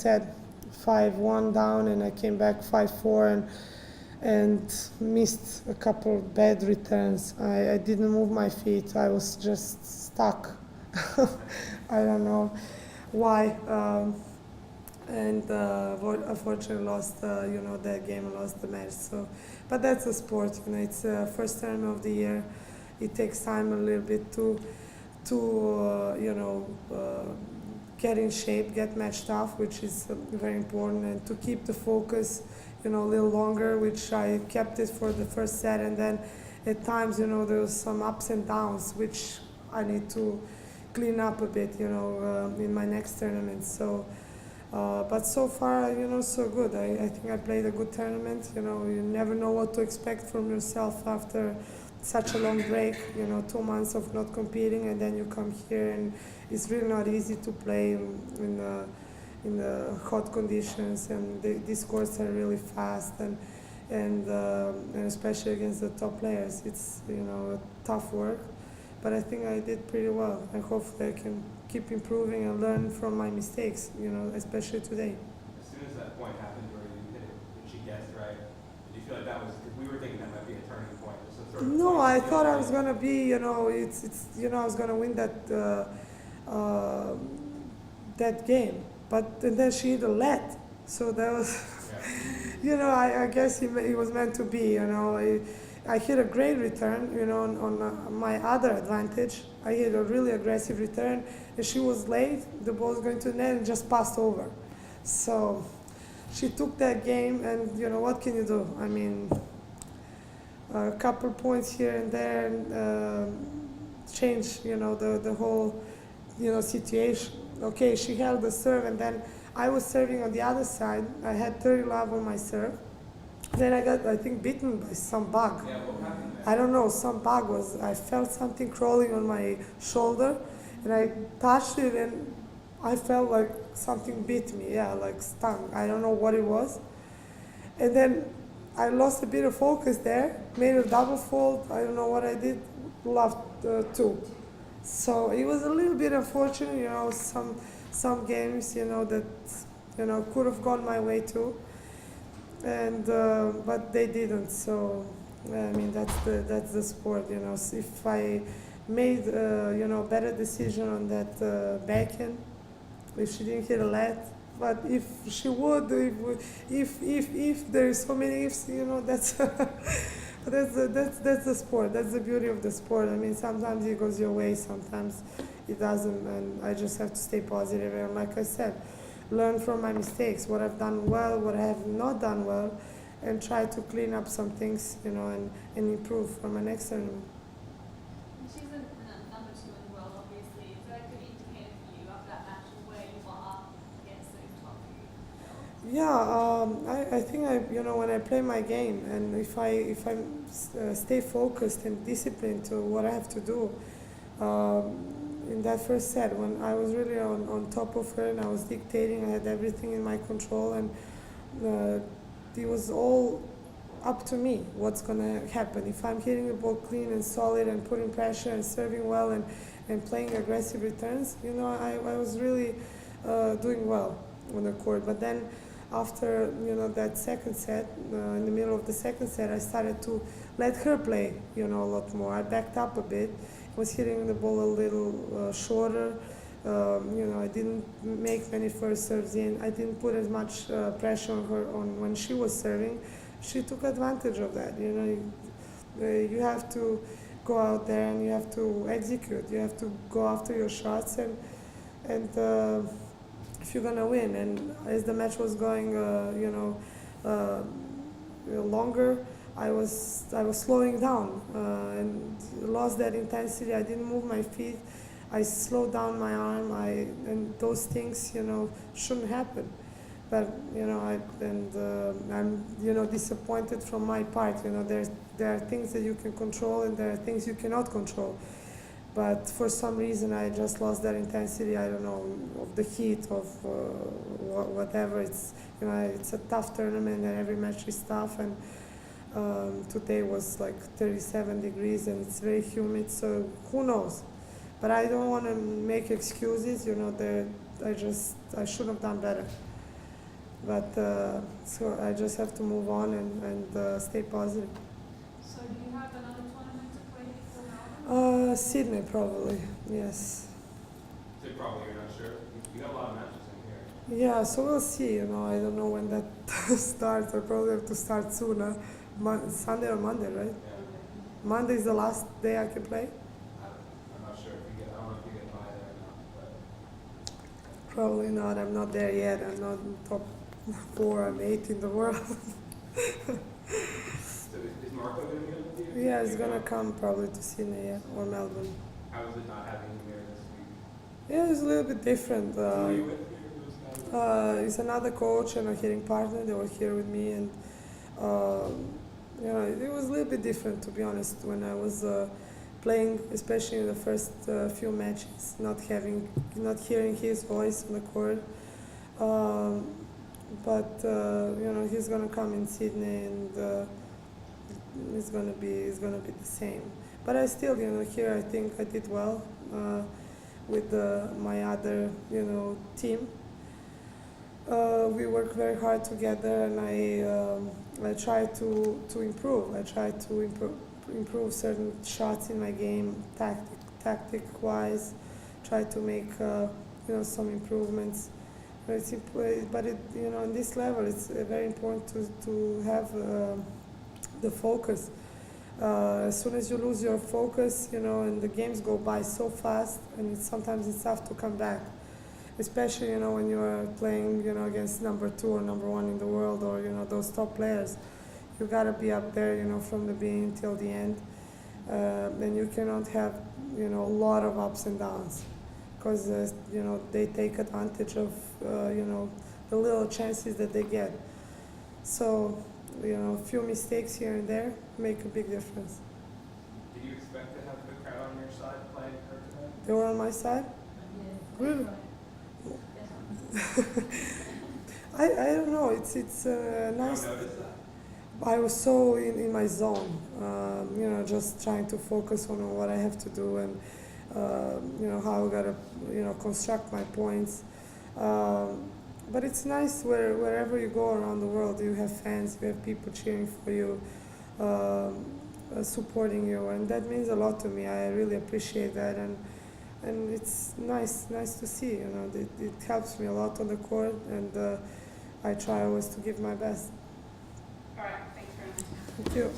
said 5-1 down, and I came back 5-4 and missed a couple of bad returns. I didn't move my feet. I was just stuck. I don't know why. And unfortunately lost, that game and lost the match. So, but that's a sport. It's the first tournament of the year. It takes time a little bit to get in shape, get matched off, which is very important, and to keep the focus, a little longer, which I kept it for the first set, and then at times, there was some ups and downs, which I need to clean up a bit, in my next tournament. So, but so far, so good. I think I played a good tournament. You never know what to expect from yourself after such a long break, 2 months of not competing, and then you come here, and it's really not easy to play in the hot conditions, and these courts are really fast, and especially against the top players, it's tough work. But I think I did pretty well, and hopefully I can keep improving and learn from my mistakes, especially today. As soon as that point happened where you hit it and she guessed right, did you feel like that was, because we were thinking that might be a turning point? Sort of no, I thought I was gonna be, I was gonna win that game, but then she hit a lead, so that was, I guess it was meant to be. I hit a great return, on my other advantage. I hit a really aggressive return, and she was late. The ball was going to the net and just passed over. So she took that game, and what can you do? I mean, a couple points here and there changed, the whole, situation. Okay, she held the serve, and then I was serving on the other side. I had 30 love on my serve. Then I got, I think, bitten by some bug. Yeah, what happened there? I don't know, some bug I felt something crawling on my shoulder, and I touched it, and I felt like something bit me, like stung. I don't know what it was. And then I lost a bit of focus there, made a double fault. I don't know what I did, lost two. So it was a little bit unfortunate, some games, that, could have gone my way too. And but they didn't. So I mean, that's the sport. If I made better decision on that backhand, if she didn't hit a lead, but if she would, if there is so many ifs, that's that's the sport. That's the beauty of the sport. I mean, sometimes it goes your way, sometimes it doesn't, and I just have to stay positive. And like I said, learn from my mistakes, what I've done well, what I have not done well, and try to clean up some things, and improve for my next tournament. She's a number two in the world, obviously. Is that a good indicator for you of that match of where you are against those top few? Yeah, I think when I play my game, and if I stay focused and disciplined to what I have to do. In that first set, when I was really on top of her and I was dictating, I had everything in my control, and it was all up to me what's going to happen. If I'm hitting the ball clean and solid and putting pressure and serving well and playing aggressive returns, I was really doing well on the court. But then after that second set, in the middle of the second set, I started to let her play a lot more. I backed up a bit, was hitting the ball a little shorter. I didn't make many first serves in. I didn't put as much pressure on her when she was serving. She took advantage of that. You have to go out there and you have to execute. You have to go after your shots, and if you're gonna win. And as the match was going, longer, I was slowing down and lost that intensity. I didn't move my feet. I slowed down my arm. And those things, shouldn't happen. But I'm disappointed from my part. There are things that you can control and there are things you cannot control. But for some reason, I just lost that intensity. I don't know, of the heat, of whatever. It's it's a tough tournament, and every match is tough. And today was like 37 degrees, and it's very humid. So who knows? But I don't want to make excuses. I should have done better. But so I just have to move on and stay positive. So do you have another tournament to play before Melbourne? Sydney probably, yes. So probably you're not sure. You got a lot of matches in here. Yeah, so we'll see. You know, I don't know when that starts. I probably have to start sooner. Sunday or Monday, right? Yeah. Monday is the last day I can play. I'm not sure if you get. I don't know if you get by there or not. But Probably not. I'm not there yet. I'm not in top 4. I'm 8 in the world. so is Marco going to be able to? Yeah, he's gonna come probably to Sydney, yeah, or Melbourne. How is it not having him here this week? Yeah, it's a little bit different. Who are you with here? Those guys? It's another coach and a hitting partner. They were here with me, and you know, it was a little bit different, to be honest, when I was playing, especially in the first few matches, not hearing his voice on the court. But you know, he's gonna come in Sydney, and it's gonna be the same. But I still, you know, here I think I did well with my other, you know, team. We work very hard together, and I try to improve. I try to improve certain shots in my game, tactic wise. Try to make you know, some improvements. But you know, in this level, it's very important to have the focus. As soon as you lose your focus, you know, and the games go by so fast, and sometimes it's tough to come back. Especially, you know, when you're playing, you know, against number 2 or number 1 in the world, or, you know, those top players. You gotta be up there, you know, from the beginning till the end. And you cannot have, you know, a lot of ups and downs, because you know, they take advantage of you know, the little chances that they get. So, you know, a few mistakes here and there make a big difference. Did you expect to have the crowd on your side playing her today? They were on my side? Really? I don't know. It's nice. You don't notice that? I was so in my zone, you know, just trying to focus on what I have to do, and you know, how I gotta, you know, construct my points. But it's nice wherever you go around the world, you have fans, you have people cheering for you, supporting you, and that means a lot to me. I really appreciate that, and it's nice to see. You know, it helps me a lot on the court, and I try always to give my best. All right, thanks very much. Thank you.